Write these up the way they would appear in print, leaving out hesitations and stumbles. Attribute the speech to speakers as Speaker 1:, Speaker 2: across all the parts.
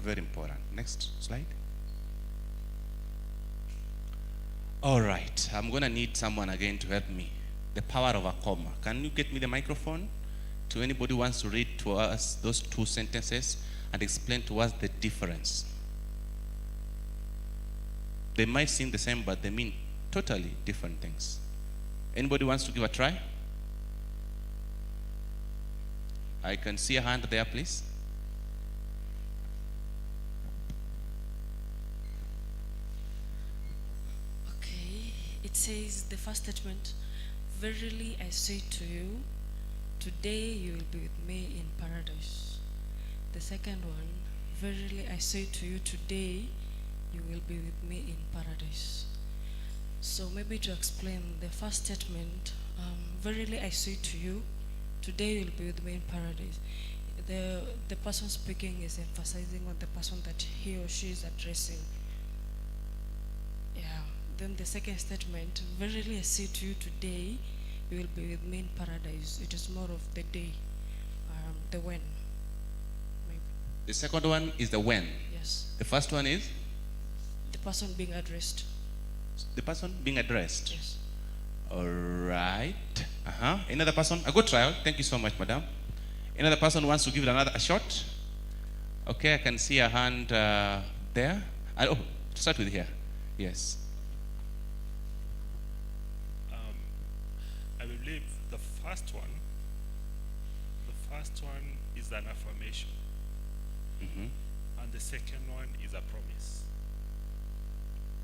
Speaker 1: Very important. Next slide. All right. I'm going to need someone again to help me. The power of a comma. Can you get me the microphone? To anybody who wants to read to us those two sentences and explain to us the difference. They might seem the same, but they mean totally different things. Anybody wants to give a try? I can see a hand there, please.
Speaker 2: Okay, it says the first statement, verily I say to you, today you will be with me in paradise. The second one, verily I say to you, today you will be with me in paradise. So maybe to explain the first statement, verily I say to you, today you will be with me in paradise. The person speaking is emphasizing on the person that he or she is addressing. Yeah. Then the second statement, verily I say to you, today you will be with me in paradise. It is more of the day, the when. Maybe.
Speaker 1: The second one is the when.
Speaker 2: Yes.
Speaker 1: The first one is?
Speaker 2: The person being addressed.
Speaker 1: The person being addressed.
Speaker 2: Yes.
Speaker 1: All right. Another person? A good trial. Thank you so much, madam. Another person wants to give it a shot? Okay, I can see a hand there. To start with here. Yes.
Speaker 3: I believe the first one is an affirmation. And the second one is a promise.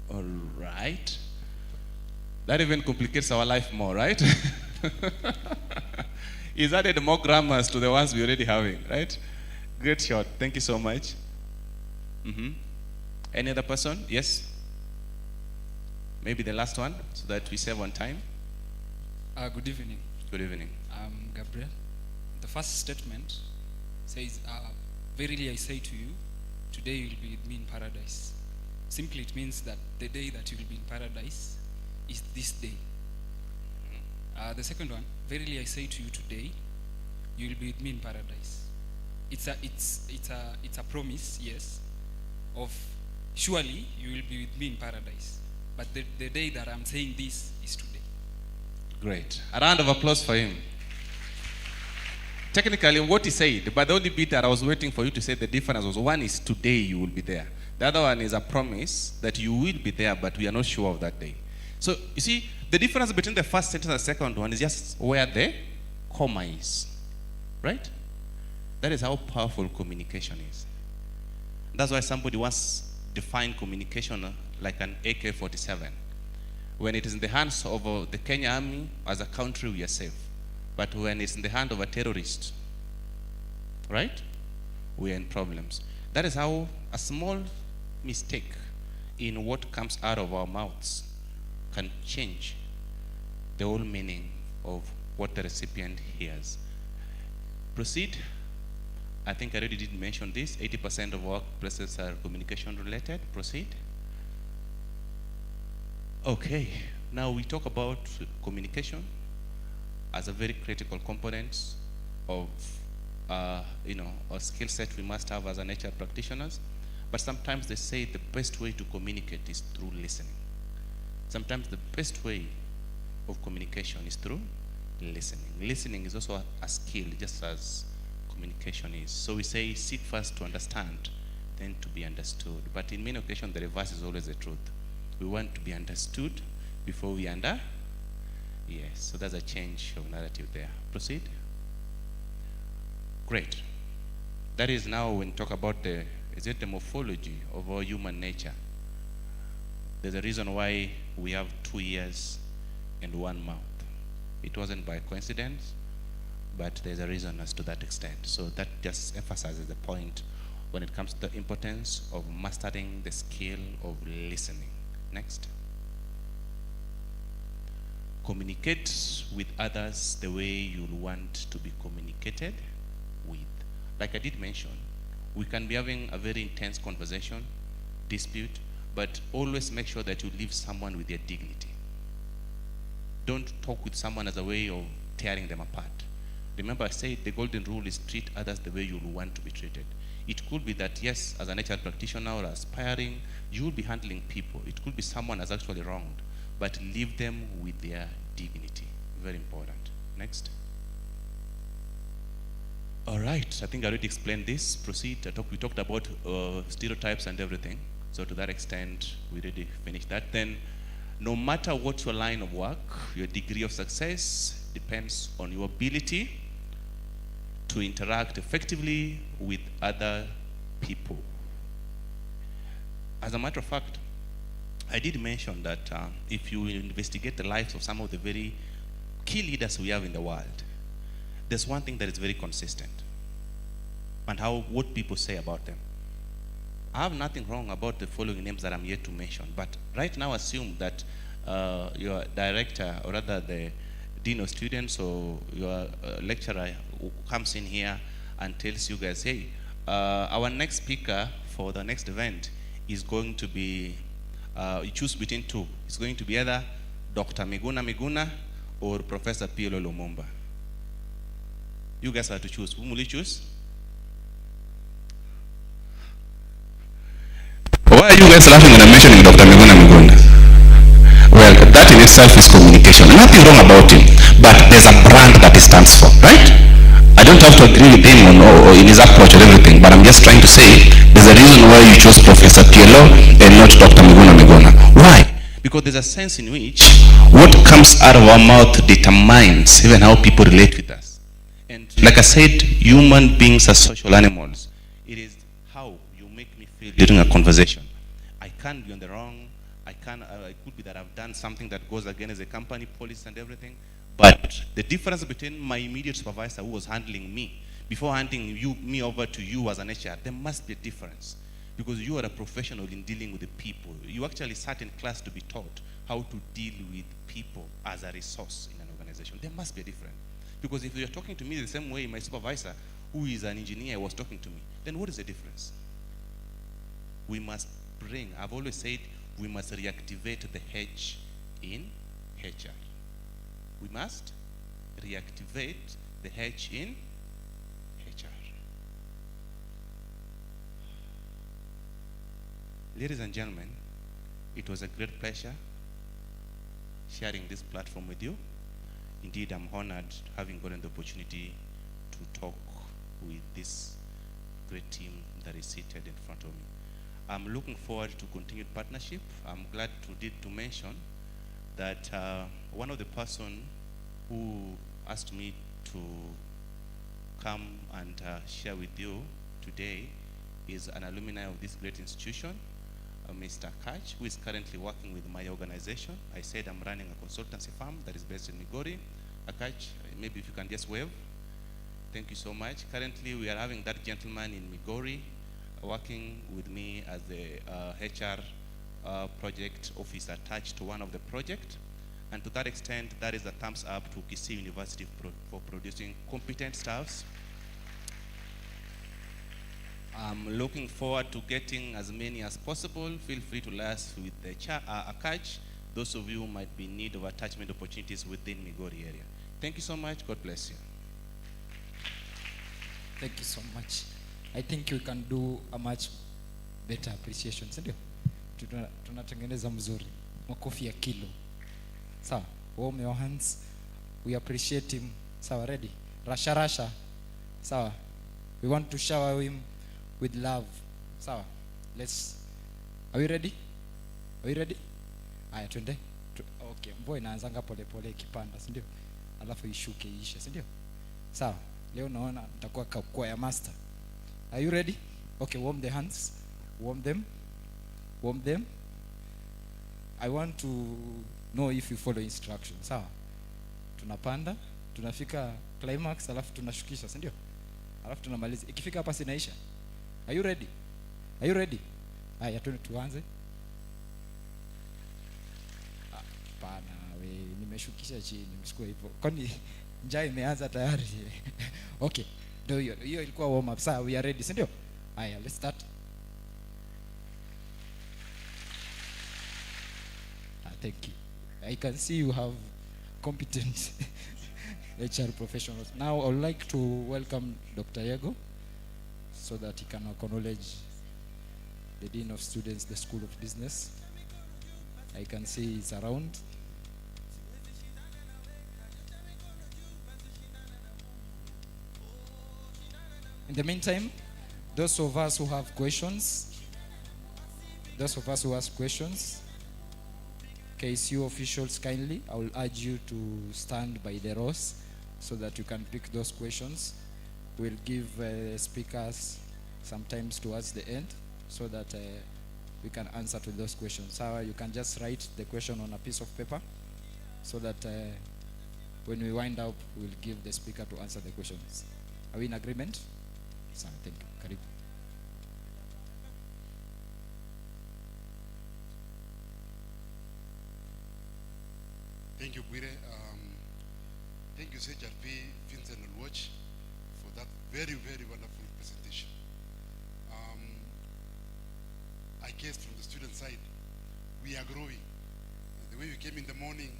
Speaker 1: All right. That even complicates our life more, right? He's added more grammars to the ones we're already having, right? Great shot. Thank you so much. Any other person? Yes? Maybe the last one, so that we save on time.
Speaker 4: Good evening.
Speaker 1: Good evening.
Speaker 4: I'm Gabriel. The first statement says, verily I say to you, today you will be with me in paradise. Simply it means that the day that you will be in paradise is this day. The second one, verily I say to you today, you will be with me in paradise. It's a promise, yes, of surely you will be with me in paradise. But the day that I'm saying this is today.
Speaker 1: Great. A round of applause for him. Technically, what he said, but the only bit that I was waiting for you to say the difference was, one is today you will be there. The other one is a promise that you will be there, but we are not sure of that day. So, you see, the difference between the first sentence and the second one is just where the comma is. Right? That is how powerful communication is. That's why somebody once defined communication like an AK-47. When it is in the hands of the Kenya Army, as a country, we are safe. But when it's in the hand of a terrorist, right, we are in problems. That is how a small mistake in what comes out of our mouths can change the whole meaning of what the recipient hears. Proceed. I think I already did mention this. 80% of workplaces are communication related. Proceed. Okay. Now we talk about communication as a very critical component of a skill set we must have as an HR practitioners. But sometimes they say the best way to communicate is through listening. Sometimes the best way of communication is through listening. Listening is also a skill, just as communication is. So we say, seek first to understand, then to be understood. But in many occasions, the reverse is always the truth. We want to be understood before we Yes, so there's a change of narrative there. Proceed. Great. That is now when we talk about the morphology of our human nature. There's a reason why we have 2 ears and 1 mouth. It wasn't by coincidence, but there's a reason as to that extent. So that just emphasizes the point when it comes to the importance of mastering the skill of listening. Next. Communicate with others the way you'll want to be communicated with. Like I did mention, we can be having a very intense conversation, dispute, but always make sure that you leave someone with their dignity. Don't talk with someone as a way of tearing them apart. Remember, I said the golden rule is treat others the way you want to be treated. It could be that, yes, as an HR practitioner or aspiring, you will be handling people. It could be someone has actually wronged, but leave them with their dignity. Very important. Next. All right, I think I already explained this. Proceed. We talked about stereotypes and everything. So to that extent, we already finished that. Then, no matter what your line of work, your degree of success depends on your ability to interact effectively with other people. As a matter of fact, I did mention that if you investigate the lives of some of the very key leaders we have in the world, there's one thing that is very consistent, and what people say about them. I have nothing wrong about the following names that I'm yet to mention, but right now assume that your director, or rather the dean of students or your lecturer who comes in here and tells you guys, hey, our next speaker for the next event is going to be, you choose between two. It's going to be either Dr. Miguna or Professor Pielo Lumumba. You guys have to choose. Whom will you choose?
Speaker 5: Why are you guys laughing when I'm mentioning Dr. Miguna? Well, that in itself is communication. Nothing wrong about him, but there's a brand that he stands for, right? I don't have to agree with him or in his approach or everything, but I'm just trying to say there's a reason why you chose Professor Pielo and not Dr. Miguna. Why?
Speaker 1: Because there's a sense in which what comes out of our mouth determines even how people relate with us. And
Speaker 5: Like I said, human beings are social animals.
Speaker 1: it is how you make me feel during a conversation. I can't be on the wrong. It could be that I've done something that goes against the company policy and everything. But the difference between my immediate supervisor who was handling me, before handing me over to you as an HR, there must be a difference. Because you are a professional in dealing with the people. You actually sat in class to be taught how to deal with people as a resource in an organization. There must be a difference. Because if you're talking to me the same way my supervisor, who is an engineer, was talking to me, then what is the difference? We must bring, I've always said, we must reactivate the H in HR. We must reactivate the H in HR. Ladies and gentlemen, it was a great pleasure sharing this platform with you. Indeed, I'm honored having gotten the opportunity to talk with this great team that is seated in front of me. I'm looking forward to continued partnership. I'm glad to mention that one of the person who asked me to come and share with you today is an alumni of this great institution, Mr. Kach, who is currently working with my organization. I said I'm running a consultancy firm that is based in Migori. Kach, maybe if you can just wave. Thank you so much. Currently, we are having that gentleman in Migori working with me as the HR project officer attached to one of the project. And to that extent, that is a thumbs up to Kisii University for producing competent staffs. I'm looking forward to getting as many as possible. Feel free to liaise with the Akach, those of you who might be in need of attachment opportunities within Migori area. Thank you so much. God bless you.
Speaker 6: Thank you so much. I think we can do a much better appreciation, sindio? Tunatengeneza mzuri. Makofi ya kilo. Sawa, warm your hands. We appreciate him. Sawa, ready? Rasha rasha. Sawa. We want to shower him with love. Sawa. Are we ready? Are we ready? Aya, twende. Okay, mvua inaanzanga pole pole ikipanda, sindio? Alafu ishuke ishe, sindio? Sawa. Leo naona nitakuwa kwa ya master. Are you ready? Okay, warm the hands. Warm them. Warm them. I want to know if you follow instructions. Sawa. Tunapanda, tunafika climax, alafu tunashukisha, si ndio? Alafu tunamaliza. Ikifika hapa sinaisha. Are you ready? Are you ready? Haya, tuanze. Pana we nimeshukisha chini, msikue hivyo. Kwani njaa imeanza tayari? Okay. Ndio hiyo ilikuwa warm up. Sawa, we are ready, si ndio? Haya, let's start. Thank you. I can see you have competent HR professionals. Now I would like to welcome Dr. Yego. so that he can acknowledge the Dean of Students, the School of Business. I can see he's around. In the meantime, those of us who have questions, KSU officials kindly, I will urge you to stand by the rows so that you can pick those questions. We'll give speakers sometimes towards the end so that we can answer to those questions. So you can just write the question on a piece of paper so that when we wind up, we'll give the speaker to answer the questions. Are we in agreement? So, thank you. Karibu.
Speaker 7: Thank you, Bwire. Thank you, CHRP, Vincent and Watch, for that very, very wonderful presentation. I guess from the student side, we are growing. The way we came in the morning,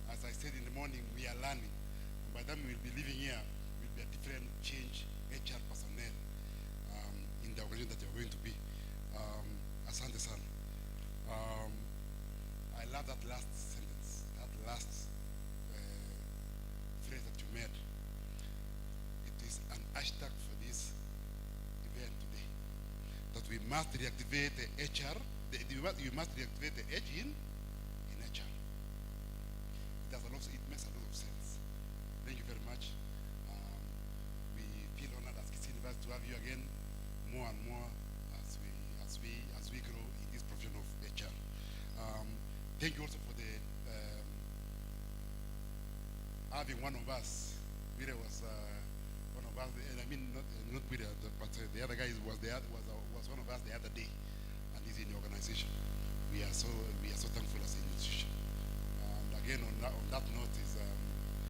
Speaker 7: as I said in the morning, we are learning. And by the time we'll be living here, we'll be a different change HR personnel in the organization that you're going to be. Asante sana. I love that last sentence, that last phrase that you made. It is an hashtag for this event today. That we must reactivate the HR, you must reactivate the H in HR. It makes a lot of sense. Thank you very much. We feel honored as Kisii University to have you again more and more as we grow in this profession of HR. Thank you also for the having one of us. Bwire was one of us, and I mean not Bwire, but the other guy was one of us the other day, and he's in the organization. We are so thankful as an institution. And again, on that note, is